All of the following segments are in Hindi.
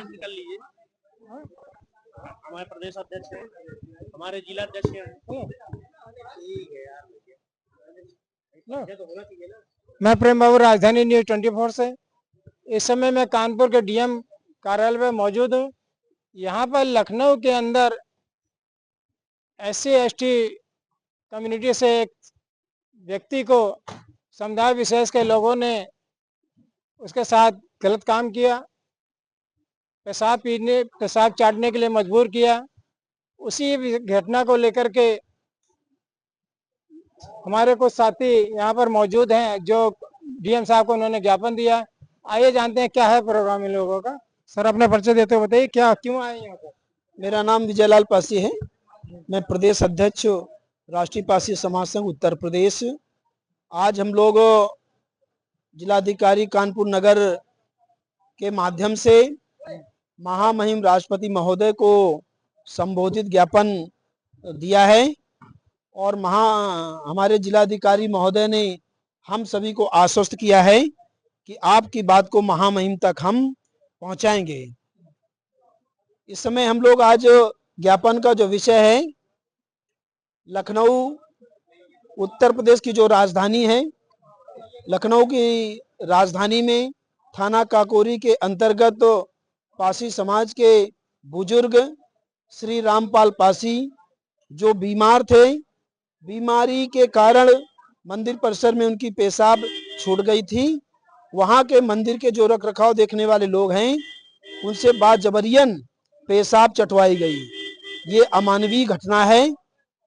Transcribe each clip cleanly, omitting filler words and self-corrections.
निकल लीजिए। हमारे प्रदेश अध्यक्ष हैं, हमारे जिला अध्यक्ष हैं। ठीक है यार, तो होना चाहिए ना। मैं प्रेम बाबू, राजधानी न्यूज 24 से। इस समय मैं कानपुर के डीएम कार्यालय में मौजूद हूँ। यहाँ पर लखनऊ के अंदर SC/ST कम्युनिटी से एक व्यक्ति को समुदाय विशेष के लोगों ने उसके साथ गलत काम किया, पेशाब चाटने के लिए मजबूर किया। उसी घटना को लेकर के हमारे कुछ साथी यहाँ पर मौजूद हैं जो डीएम साहब को उन्होंने ज्ञापन दिया। आइए जानते हैं क्या है प्रोग्राम इन लोगों का। सर, अपना परिचय देते हुए बताइए, क्या क्यों आए यहाँ पर? मेरा नाम विजयलाल पासी है। मैं प्रदेश अध्यक्ष राष्ट्रीय पासी समाज संघ उत्तर प्रदेश। आज हम लोग जिलाधिकारी कानपुर नगर के माध्यम से महामहिम राष्ट्रपति महोदय को संबोधित ज्ञापन दिया है और हमारे जिलाधिकारी महोदय ने हम सभी को आश्वस्त किया है कि आपकी बात को महामहिम तक हम पहुंचाएंगे। इस समय हम लोग आज ज्ञापन का जो विषय है, लखनऊ उत्तर प्रदेश की जो राजधानी है, लखनऊ की राजधानी में थाना काकोरी के अंतर्गत पासी समाज के बुजुर्ग श्री रामपाल पासी जो बीमार थे, बीमारी के कारण मंदिर परिसर में उनकी पेशाब छूट गई थी। वहां के मंदिर के जो रखरखाव देखने वाले लोग हैं, उनसे बाजबरियन पेशाब चटवाई गई। ये अमानवीय घटना है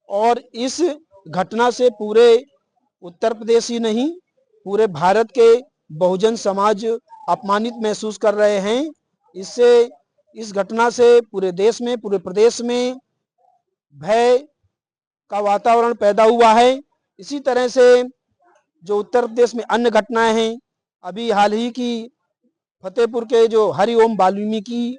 और इस घटना से पूरे उत्तर प्रदेश ही नहीं, पूरे भारत के बहुजन समाज अपमानित महसूस कर रहे हैं। इस घटना से पूरे देश में, पूरे प्रदेश में भय का वातावरण पैदा हुआ है। इसी तरह से जो उत्तर प्रदेश में अन्य घटनाएं हैं, अभी हाल ही की फतेहपुर के जो हरिओम वाल्मीकि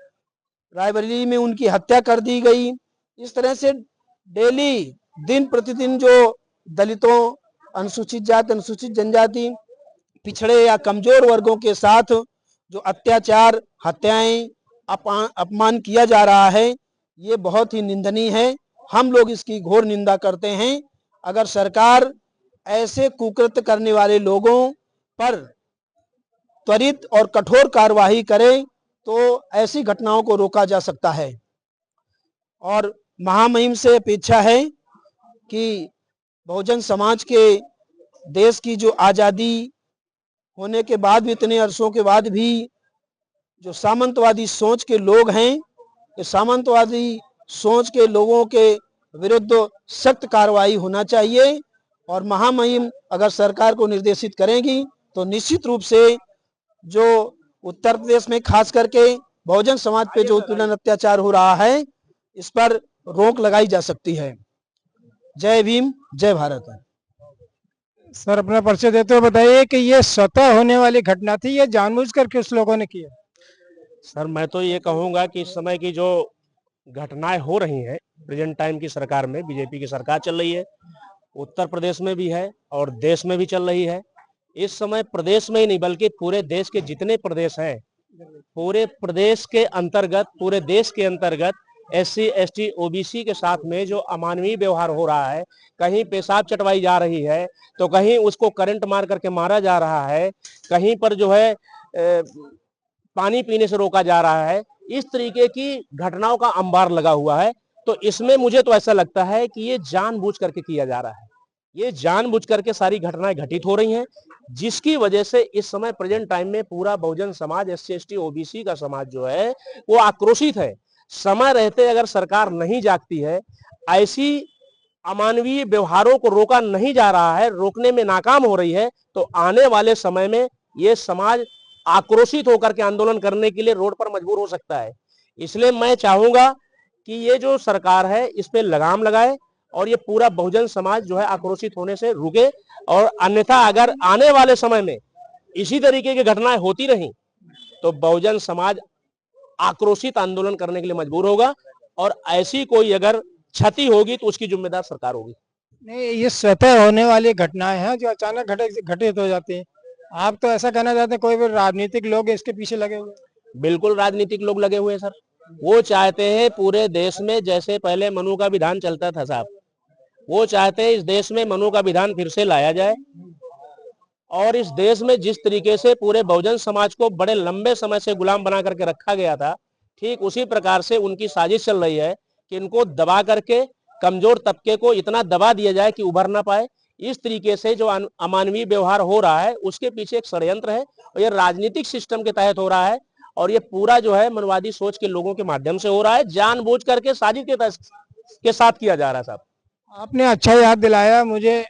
रायबरेली में उनकी हत्या कर दी गई। इस तरह से डेली दिन प्रतिदिन जो दलितों, अनुसूचित जाति, अनुसूचित जनजाति, पिछड़े या कमजोर वर्गों के साथ जो अत्याचार, हत्याएं, अपमान किया जा रहा है, ये बहुत ही निंदनीय है। हम लोग इसकी घोर निंदा करते हैं। अगर सरकार ऐसे कुकृत्य करने वाले लोगों पर त्वरित और कठोर कार्यवाही करे तो ऐसी घटनाओं को रोका जा सकता है। और महामहिम से अपेक्षा है कि बहुजन समाज के देश की जो आज़ादी होने के बाद भी, इतने अरसों के बाद भी, जो सामंतवादी सोच के लोग हैं, ये सामंतवादी सोच के लोगों के विरुद्ध सख्त कार्रवाई होना चाहिए। और महामहिम अगर सरकार को निर्देशित करेंगी तो निश्चित रूप से जो उत्तर प्रदेश में खास करके बहुजन समाज पे जो उत्पीड़न अत्याचार हो रहा है, इस पर रोक लगाई जा सकती है। जय भीम, जय भारत। सर, अपना परिचय देते हुए बताइए कि ये स्वतः होने वाली घटना थी या जानबूझकर कुछ लोगों ने किया? सर, मैं तो ये कहूंगा कि इस समय की जो घटनाएं हो रही हैं, प्रेजेंट टाइम की सरकार में, बीजेपी की सरकार चल रही है, उत्तर प्रदेश में भी है और देश में भी चल रही है। इस समय प्रदेश में ही नहीं बल्कि पूरे देश के जितने प्रदेश हैं, पूरे प्रदेश के अंतर्गत, पूरे देश के अंतर्गत SC/ST OBC के साथ में जो अमानवीय व्यवहार हो रहा है, कहीं पेशाब चटवाई जा रही है तो कहीं उसको करंट मार करके मारा जा रहा है, कहीं पर जो है पानी पीने से रोका जा रहा है। इस तरीके की घटनाओं का अंबार लगा हुआ है। तो इसमें मुझे तो ऐसा लगता है कि ये जानबूझ करके किया जा रहा है, ये जानबूझ करके सारी घटनाएं घटित हो रही हैं, जिसकी वजह से इस समय प्रेजेंट टाइम में पूरा बहुजन समाज, SC/ST OBC का समाज जो है वो आक्रोशित है। समय रहते अगर सरकार नहीं जागती है, ऐसी अमानवीय व्यवहारों को रोका नहीं जा रहा है, रोकने में नाकाम हो रही है, तो आने वाले समय में ये समाज आक्रोशित होकर के आंदोलन करने के लिए रोड पर मजबूर हो सकता है। इसलिए मैं चाहूंगा कि ये जो सरकार है इस पे लगाम लगाए और ये पूरा बहुजन समाज जो है आक्रोशित होने से रुके। और अन्यथा अगर आने वाले समय में इसी तरीके की घटनाएं होती रही तो बहुजन समाज आक्रोशित आंदोलन करने के लिए मजबूर होगा और ऐसी कोई अगर क्षति होगी तो उसकी जिम्मेदार सरकार होगी। नहीं, ये स्वतः होने वाली घटनाएं हैं जो अचानक घटित हो जाती हैं। आप तो ऐसा कहना चाहते हैं कोई भी राजनीतिक लोग इसके पीछे लगे हुए हैं? बिल्कुल राजनीतिक लोग लगे हुए हैं सर। वो चाहते हैं पूरे देश में जैसे पहले मनु का विधान चलता था साहब, वो चाहते हैं इस देश में मनु का विधान फिर से लाया जाए और इस देश में जिस तरीके से पूरे बहुजन समाज को बड़े लंबे समय से गुलाम बना करके रखा गया था, ठीक उसी प्रकार से उनकी साजिश चल रही है कि इनको दबा करके कमजोर तबके को इतना दबा दिया जाए कि उभर ना पाए। इस तरीके से जो अमानवीय व्यवहार हो रहा है उसके पीछे एक षड्यंत्र है और ये राजनीतिक सिस्टम के तहत हो रहा है और ये पूरा जो है मनवादी सोच के लोगों के माध्यम से हो रहा है, जानबूझ करके साजिश के साथ किया जा रहा है साहब। आपने अच्छा याद दिलाया मुझे।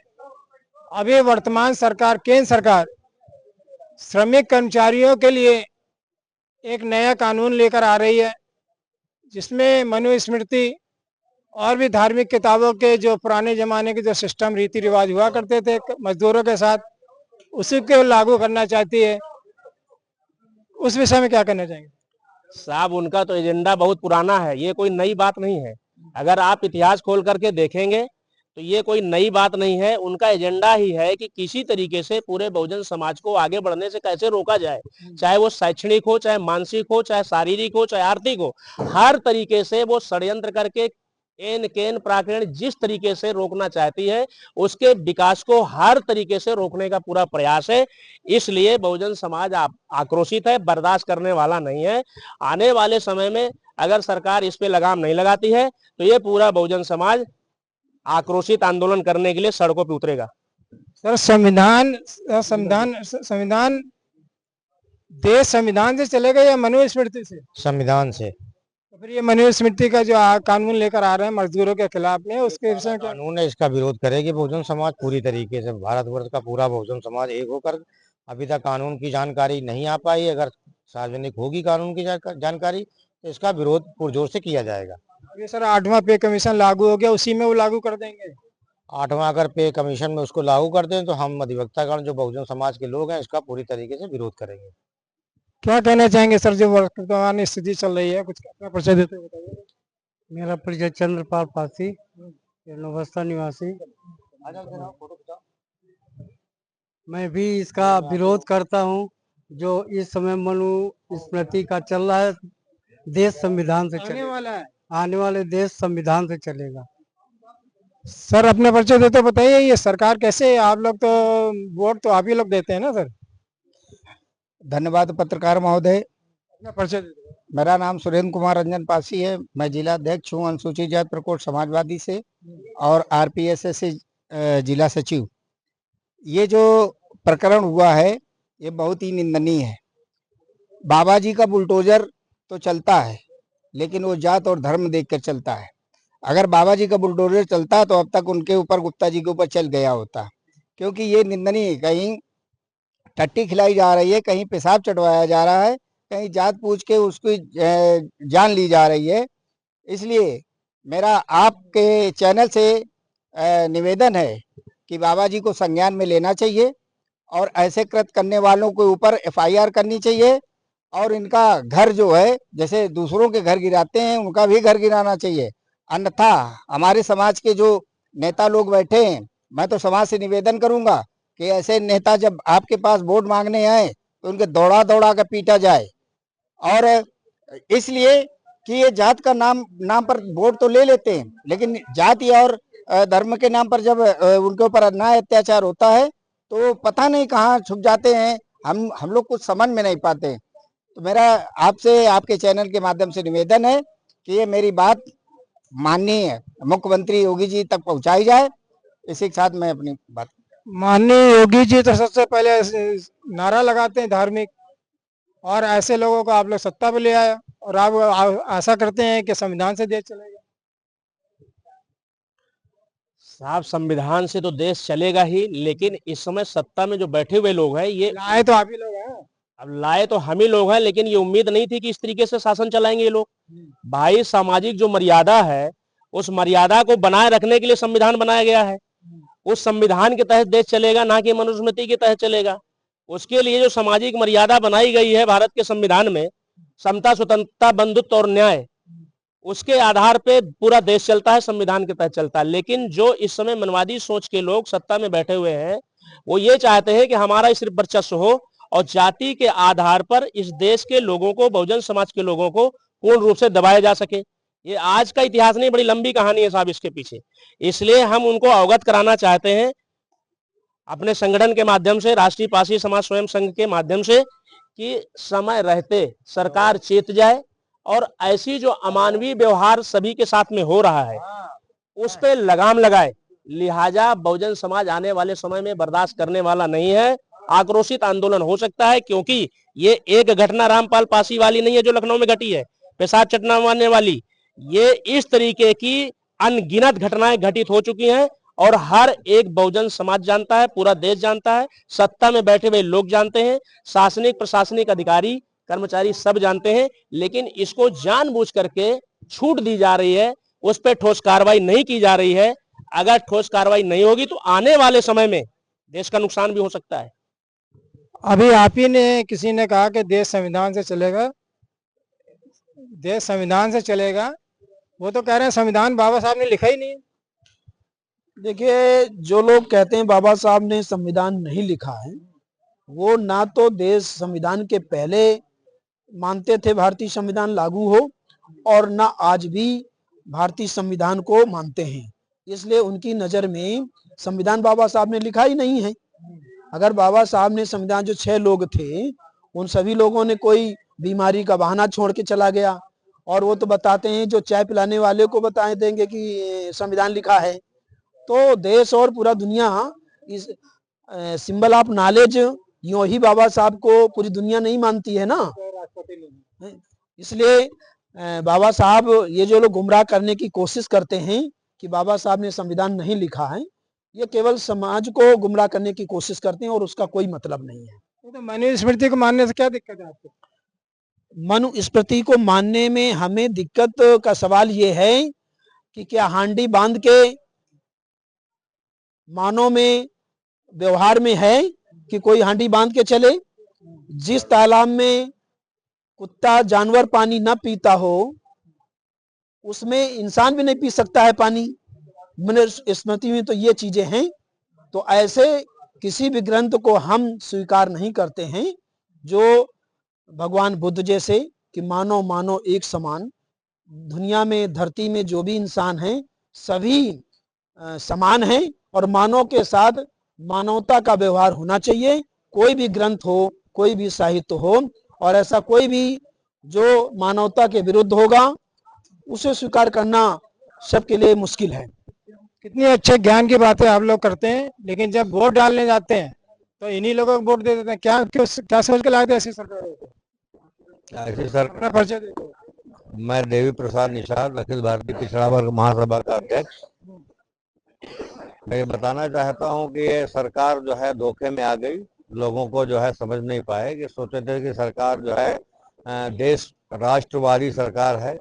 अभी वर्तमान सरकार, केंद्र सरकार, श्रमिक कर्मचारियों के लिए एक नया कानून लेकर आ रही है जिसमें मनुस्मृति और भी धार्मिक किताबों के जो पुराने जमाने के जो सिस्टम रीति रिवाज हुआ करते थे मजदूरों के साथ, उसी को लागू करना चाहती है। उस विषय में क्या कहना चाहेंगे? साहब उनका तो एजेंडा बहुत पुराना है, ये कोई नई बात नहीं है। अगर आप इतिहास खोल करके देखेंगे तो ये कोई नई बात नहीं है। उनका एजेंडा ही है कि किसी तरीके से पूरे बहुजन समाज को आगे बढ़ने से कैसे रोका जाए, चाहे वो शैक्षणिक हो, चाहे मानसिक हो, चाहे शारीरिक हो, चाहे आर्थिक हो, हर तरीके से वो षड्यंत्र करके एन केन प्राकरण जिस तरीके से रोकना चाहती है उसके विकास को हर तरीके से रोकने का पूरा प्रयास है। इसलिए बहुजन समाज आक्रोशित है, बर्दाश्त करने वाला नहीं है। आने वाले समय में अगर सरकार इस पे लगाम नहीं लगाती है तो ये पूरा बहुजन समाज आक्रोशित आंदोलन करने के लिए सड़कों पे उतरेगा। सर, संविधान संविधान संविधान देश संविधान से चलेगा या मनुस्मृति से? संविधान से। तो फिर ये मनुस्मृति का जो कानून लेकर आ रहे हैं मजदूरों के खिलाफ में, उसके विषय में क्या? कानून है, इसका विरोध करेगी बहुजन समाज पूरी तरीके से। भारतवर्ष का पूरा बहुजन समाज एक होकर, अभी तक कानून की जानकारी नहीं आ पाई। अगर सार्वजनिक होगी कानून की जानकारी तो इसका विरोध पुरजोर से किया जाएगा। अभी सर 8वां पे कमीशन लागू हो गया, उसी में वो लागू कर देंगे? 8वां अगर पे कमीशन में उसको लागू कर दें तो हम अधिवक्तागण जो बहुजन समाज के लोग हैं इसका पूरी तरीके से विरोध करेंगे। क्या कहना चाहेंगे सर, जो वर्तमान स्थिति चल रही है, कुछ अपना परिचय देते हुए बताइए। मेरा परिचय चंद्रपाल पासी, नवस्था निवासी। मैं भी इसका विरोध करता हूं। जो इस समय मनुस्मृति का चल रहा है, देश संविधान से आने वाला है। आने वाले देश संविधान से चलेगा। सर अपने परिचय देते बताइए, ये सरकार कैसे, आप लोग तो वोट तो आप ही लोग देते हैं ना सर? धन्यवाद पत्रकार महोदय। अपना परिचय देते। मेरा नाम सुरेंद्र कुमार रंजन पासी है। मैं जिला अध्यक्ष हूँ अनुसूचित जाति प्रकोष्ठ समाजवादी से और आरपीएसएस से जिला सचिव। ये जो प्रकरण हुआ है ये बहुत ही निंदनीय है। बाबा जी का बुलडोजर तो चलता है लेकिन वो जात और धर्म देखकर चलता है। अगर बाबा जी का बुलडोजर चलता तो अब तक उनके ऊपर, गुप्ता जी के ऊपर चल गया होता। क्योंकि ये निंदनीय, कहीं टट्टी खिलाई जा रही है, कहीं पेशाब चटवाया जा रहा है, कहीं जात पूछ के उसकी जान ली जा रही है। इसलिए मेरा आपके चैनल से निवेदन है कि बाबा जी को संज्ञान में लेना चाहिए और ऐसे कृत्य करने वालों के ऊपर एफआईआर करनी चाहिए और इनका घर जो है, जैसे दूसरों के घर गिराते हैं उनका भी घर गिराना चाहिए। अन्यथा हमारे समाज के जो नेता लोग बैठे हैं, मैं तो समाज से निवेदन करूंगा कि ऐसे नेता जब आपके पास वोट मांगने आए तो उनके दौड़ा दौड़ा कर पीटा जाए। और इसलिए कि ये जात का नाम पर वोट तो ले लेते हैं, लेकिन जाति और धर्म के नाम पर जब उनके ऊपर अन्याय अत्याचार होता है तो पता नहीं कहाँ छुप जाते हैं। हम लोग कुछ समझ में नहीं पाते। तो मेरा आपसे, आपके चैनल के माध्यम से निवेदन है कि ये मेरी बात माननीय मुख्यमंत्री योगी जी तक पहुंचाई जाए। इसी के साथ मैं अपनी बात। माननीय योगी जी तो सबसे पहले नारा लगाते हैं धार्मिक, और ऐसे लोगों को आप लोग सत्ता पे ले आए और आप आशा करते हैं कि संविधान से देश चलेगा। साहब संविधान से तो देश चलेगा ही, लेकिन इस समय सत्ता में जो बैठे हुए लोग हैं ये लाए तो आप ही लोग हैं। अब लाए तो हम ही लोग हैं, लेकिन ये उम्मीद नहीं थी कि इस तरीके से शासन चलाएंगे ये लोग। भाई सामाजिक जो मर्यादा है उस मर्यादा को बनाए रखने के लिए संविधान बनाया गया है। उस संविधान के तहत देश चलेगा, ना कि मनुस्मृति के तहत चलेगा। उसके लिए जो सामाजिक मर्यादा बनाई गई है भारत के संविधान में, समता, स्वतंत्रता, बंधुत्व और न्याय, उसके आधार पे पूरा देश चलता है, संविधान के तहत चलता है। लेकिन जो इस समय मनवादी सोच के लोग सत्ता में बैठे हुए हैं वो ये चाहते हैं कि हमारा सिर्फ वर्चस्व हो और जाति के आधार पर इस देश के लोगों को, बहुजन समाज के लोगों को पूर्ण रूप से दबाया जा सके। ये आज का इतिहास नहीं, बड़ी लंबी कहानी है साहब इसके पीछे। इसलिए हम उनको अवगत कराना चाहते हैं अपने संगठन के माध्यम से, राष्ट्रीय पारसी समाज स्वयं संघ के माध्यम से, कि समय रहते सरकार चेत जाए और ऐसी जो अमानवीय व्यवहार सभी के साथ में हो रहा है उस पे लगाम लगाए। लिहाजा बहुजन समाज आने वाले समय में बर्दाश्त करने वाला नहीं है। आक्रोशित आंदोलन हो सकता है, क्योंकि ये एक घटना रामपाल पासी वाली नहीं है जो लखनऊ में घटी है, पेशाब चटवाने वाली। ये इस तरीके की अनगिनत घटनाएं घटित हो चुकी हैं और हर एक बहुजन समाज जानता है, पूरा देश जानता है, सत्ता में बैठे हुए लोग जानते हैं, शासनिक प्रशासनिक अधिकारी कर्मचारी सब जानते हैं। लेकिन इसको जानबूझ करके छूट दी जा रही है, उस पर ठोस कार्रवाई नहीं की जा रही है। अगर ठोस कार्रवाई नहीं होगी तो आने वाले समय में देश का नुकसान भी हो सकता है। अभी आप ही ने, किसी ने कहा कि देश संविधान से चलेगा, देश संविधान से चलेगा। वो तो कह रहे हैं संविधान बाबा साहब ने लिखा ही नहीं। देखिए, जो लोग कहते हैं बाबा साहब ने संविधान नहीं लिखा है, वो ना तो देश संविधान के पहले मानते थे भारतीय संविधान लागू हो, और ना आज भी भारतीय संविधान को मानते हैं। इसलिए उनकी नजर में संविधान बाबा साहब ने लिखा ही नहीं है। अगर बाबा साहब ने संविधान, जो 6 लोग थे उन सभी लोगों ने कोई बीमारी का बहाना छोड़ के चला गया, और वो तो बताते हैं, जो चाय पिलाने वाले को बताए देंगे कि संविधान लिखा है। तो देश और पूरा दुनिया इस सिंबल ऑफ नॉलेज यूं ही बाबा साहब को पूरी दुनिया नहीं मानती है ना। इसलिए बाबा साहब, ये जो लोग गुमराह करने की कोशिश करते हैं कि बाबा साहब ने संविधान नहीं लिखा है, ये केवल समाज को गुमराह करने की कोशिश करते हैं और उसका कोई मतलब नहीं है। तो मनुस्मृति को मानने से क्या दिक्कत है आपको? मनुस्मृति को मानने में हमें दिक्कत का सवाल ये है कि क्या हांडी बांध के मानव में, व्यवहार में है कि कोई हांडी बांध के चले? जिस तालाब में कुत्ता जानवर पानी न पीता हो, उसमें इंसान भी नहीं पी सकता है पानी। मनुस्मृति में तो ये चीजें हैं। तो ऐसे किसी भी ग्रंथ को हम स्वीकार नहीं करते हैं जो भगवान बुद्ध जैसे कि मानव मानव एक समान। दुनिया में, धरती में जो भी इंसान हैं सभी समान हैं, और मानव के साथ मानवता का व्यवहार होना चाहिए। कोई भी ग्रंथ हो, कोई भी साहित्य हो, और ऐसा कोई भी जो मानवता के विरुद्ध होगा उसे स्वीकार करना सबके लिए मुश्किल है। कितनी अच्छे ज्ञान की बातें आप लोग करते हैं, लेकिन जब वोट डालने जाते हैं तो इन्हीं लोगों को वोट दे देते हैं। क्या सोच के लाते हैं ऐसी सरकार? ऐसे सर, अपना परिचय देते हैं। मैं देवी प्रसाद निषाद, अखिल भारतीय पिछड़ा वर्ग महासभा का अध्यक्ष। मैं ये बताना चाहता हूँ कि ये सरकार जो है धोखे में आ गई। लोगों को जो है समझ नहीं पाए कि सोचे थे कि सरकार जो है देश राष्ट्रवादी सरकार है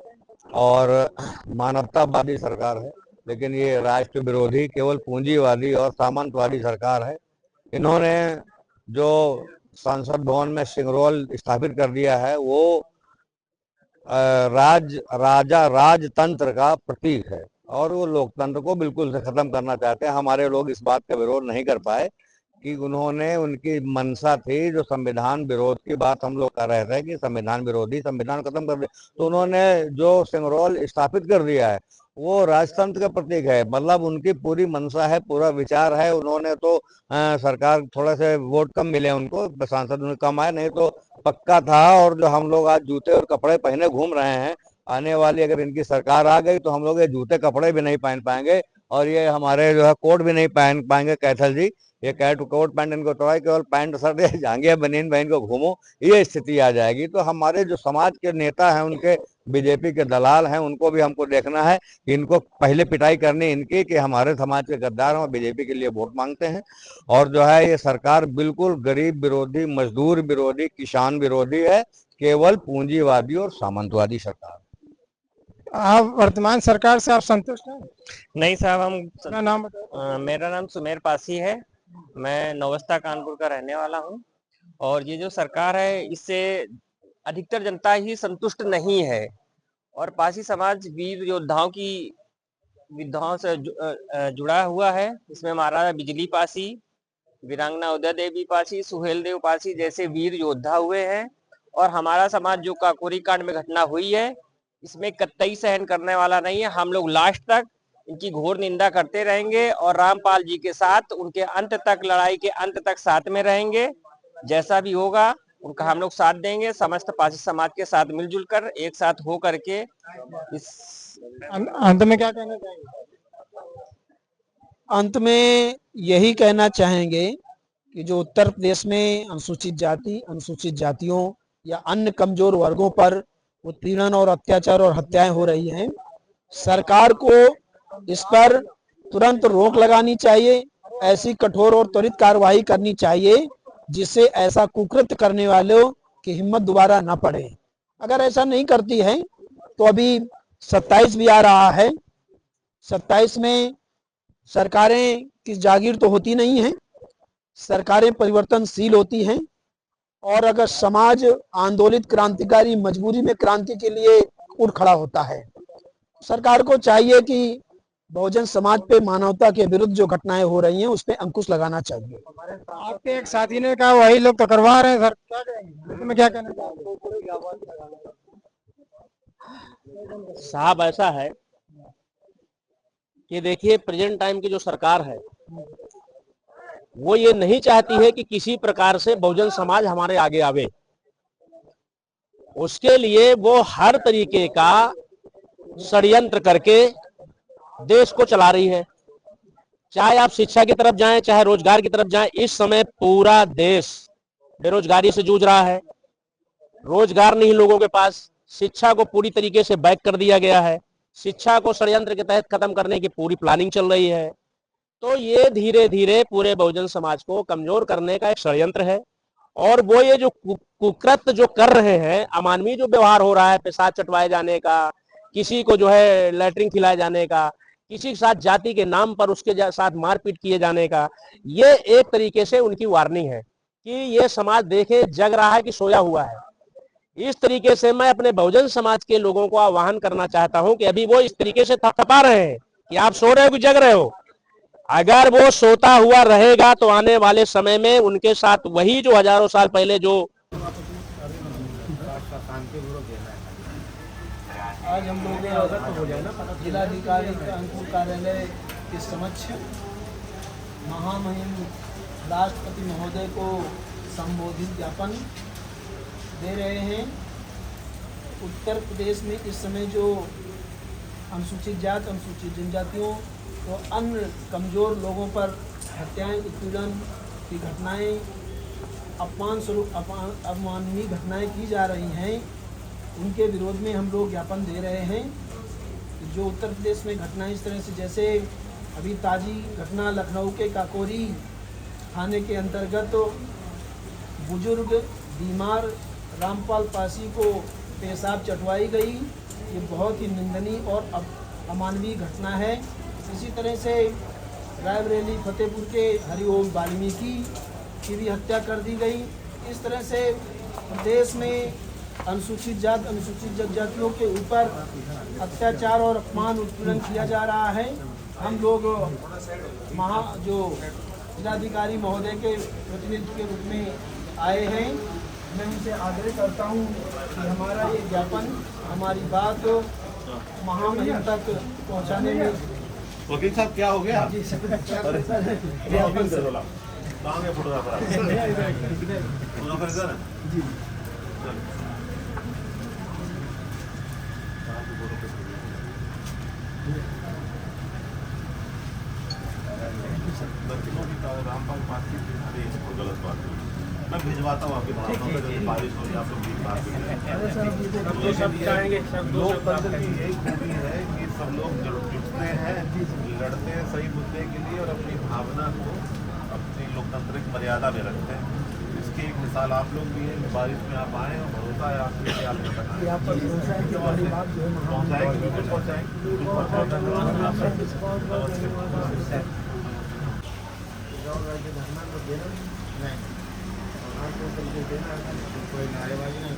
और मानवतावादी सरकार है, लेकिन ये राष्ट्र विरोधी, केवल पूंजीवादी और सामंतवादी सरकार है। इन्होंने जो संसद भवन में सिंगरोल स्थापित कर दिया है वो राजतंत्र का प्रतीक है और वो लोकतंत्र को बिल्कुल से खत्म करना चाहते हैं। हमारे लोग इस बात का विरोध नहीं कर पाए कि उन्होंने, उनकी मंशा थी, जो संविधान विरोध की बात हम लोग कर रहे थे कि संविधान विरोधी, संविधान खत्म कर दिया, तो उन्होंने जो सिंगरोल स्थापित कर दिया है वो राजतंत्र का प्रतीक है। मतलब उनकी पूरी मंशा है, पूरा विचार है। उन्होंने तो सरकार, थोड़े से वोट कम मिले उनको, सांसद उन्हें कम आए, नहीं तो पक्का था। और जो हम लोग आज जूते और कपड़े पहने घूम रहे हैं, आने वाली अगर इनकी सरकार आ गई तो हम लोग ये जूते कपड़े भी नहीं पहन पाएंगे और ये हमारे जो है कोट भी नहीं पहन पाएंगे। कैथल जी, ये कोट पैंट इनको तो केवल पैंट शर्ट या जांघिया बनीन पहन को घूमो, ये स्थिति आ जाएगी। तो हमारे जो समाज के नेता हैं, उनके बीजेपी के दलाल हैं, उनको भी हमको देखना है कि इनको पहले पिटाई करनी इनकी कि हमारे समाज के गद्दार और बीजेपी के लिए वोट मांगते हैं। और जो है ये सरकार बिल्कुल गरीब विरोधी, मजदूर विरोधी, किसान विरोधी है, केवल पूंजीवादी और सामंतवादी सरकार। आप वर्तमान सरकार से आप संतुष्ट हैं? नहीं साहब, हम अपना नाम बताओ। मेरा नाम सुमेर पासी है, मैं नौबस्ता कानपुर का रहने वाला हूं। और ये जो सरकार है इससे अधिकतर जनता ही संतुष्ट नहीं है। और पासी समाज वीर योद्धाओं की विधाओं से जुड़ा हुआ है। इसमें महाराजा बिजली पासी, वीरांगना उदय देवी पासी, सुहेल देव पासी जैसे वीर योद्धा हुए हैं। और हमारा समाज जो काकोरी कांड में घटना हुई है, इसमें कतई सहन करने वाला नहीं है। हम लोग लास्ट तक इनकी घोर निंदा करते रहेंगे और रामपाल जी के साथ उनके अंत तक, लड़ाई के अंत तक साथ में रहेंगे। जैसा भी होगा उनका हम लोग साथ देंगे। समस्त पासी समाज के साथ मिलजुल कर एक साथ हो करके इस अंत में क्या कहना चाहेंगे? अंत में यही कहना चाहेंगे कि जो उत्तर प्रदेश में अनुसूचित जाति, अनुसूचित जातियों या अन्य कमजोर वर्गों पर उत्पीड़न और अत्याचार और हत्याएं हो रही हैं, सरकार को इस पर तुरंत रोक लगानी चाहिए। ऐसी कठोर और त्वरित कार्रवाई करनी चाहिए जिससे ऐसा कुकृत्य करने वालों की हिम्मत दोबारा न पड़े। अगर ऐसा नहीं करती है तो अभी 27 भी आ रहा है। 27 में सरकारें की जागीर तो होती नहीं है, सरकारें परिवर्तनशील होती हैं। और अगर समाज आंदोलित क्रांतिकारी मजबूरी में क्रांति के लिए उठ खड़ा होता है, सरकार को चाहिए कि बहुजन समाज पे मानवता के विरुद्ध जो घटनाएं हो रही हैं उस पे अंकुश लगाना चाहिए। आपके एक साथी ने कहा वही लोग तो करवा रहे हैं सर, क्या कहेंगे? इसमें क्या कहना चाहेंगे? साहब ऐसा है कि देखिए, प्रेजेंट टाइम की जो सरकार है वो ये नहीं चाहती है कि किसी प्रकार से बहुजन समाज हमारे आगे आवे। उसके लिए वो हर तरीके का षड्यंत्र करके देश को चला रही है। चाहे आप शिक्षा की तरफ जाएं, चाहे रोजगार की तरफ जाएं, इस समय पूरा देश बेरोजगारी से जूझ रहा है। रोजगार नहीं लोगों के पास, शिक्षा को पूरी तरीके से बैक कर दिया गया है। शिक्षा को षड्यंत्र के तहत खत्म करने की पूरी प्लानिंग चल रही है। तो ये धीरे धीरे पूरे बहुजन समाज को कमजोर करने का एक षड्यंत्र है। और वो ये जो कुकृत्य जो कर रहे हैं, अमानवीय जो व्यवहार हो रहा है, पेशाब चटवाए जाने का, किसी को जो है लैट्रिन खिलाए जाने का, किसी के साथ जाति के नाम पर उसके साथ मारपीट किए जाने का, ये एक तरीके से उनकी वार्निंग है कि ये समाज देखे जग रहा है कि सोया हुआ है। इस तरीके से मैं अपने बहुजन समाज के लोगों को आह्वान करना चाहता हूं कि अभी वो इस तरीके से थपथपा रहे हैं कि आप सो रहे हो कि जग रहे हो। अगर वो सोता हुआ रहेगा तो आने वाले समय में उनके साथ वही जो हजारों साल पहले जो आज हम लोग जिलाधिकारी कानपुर कार्यालय के समक्ष महामहिम राष्ट्रपति महोदय को संबोधित ज्ञापन दे रहे हैं। उत्तर प्रदेश में इस समय जो अनुसूचित जाति, अनुसूचित जनजातियों तो अन्य कमज़ोर लोगों पर हत्याएं, उत्पीड़न की घटनाएं, अपमान स्वरूप अवमाननीय घटनाएं की जा रही हैं, उनके विरोध में हम लोग ज्ञापन दे रहे हैं। जो उत्तर प्रदेश में घटनाएं इस तरह से, जैसे अभी ताज़ी घटना लखनऊ के काकोरी थाने के अंतर्गत बुजुर्ग बीमार रामपाल पासी को पेशाब चटवाई गई, ये बहुत ही निंदनीय और अमानवीय घटना है। इसी तरह से रायबरेली फतेहपुर के हरिओम वाल्मीकि की भी हत्या कर दी गई। इस तरह से प्रदेश में अनुसूचित जाति, अनुसूचित जनजातियों के ऊपर अत्याचार और अपमान, उत्पीड़न किया जा रहा है। हम लोग जो जिलाधिकारी महोदय के प्रतिनिधि के रूप में आए हैं, मैं उनसे आग्रह करता हूं कि हमारा ये ज्ञापन, हमारी बात महामहिम तक पहुंचाने में। वकील साहब क्या हो गया? जी सर, रामपाल पासी गलत बात है, मैं भिजवाता हूँ आपके बारिश हो आप लोकतंत्र की यही खूबी है कि सब लोग जुटते हैं, लड़ते हैं सही मुद्दे के लिए और अपनी भावना को अपनी लोकतांत्रिक मर्यादा में रखते हैं। इसकी एक मिसाल आप लोग भी हैं। बारिश में आप आए और भरोसा है आपके लिए, आप कोई नारेबाजी नहीं।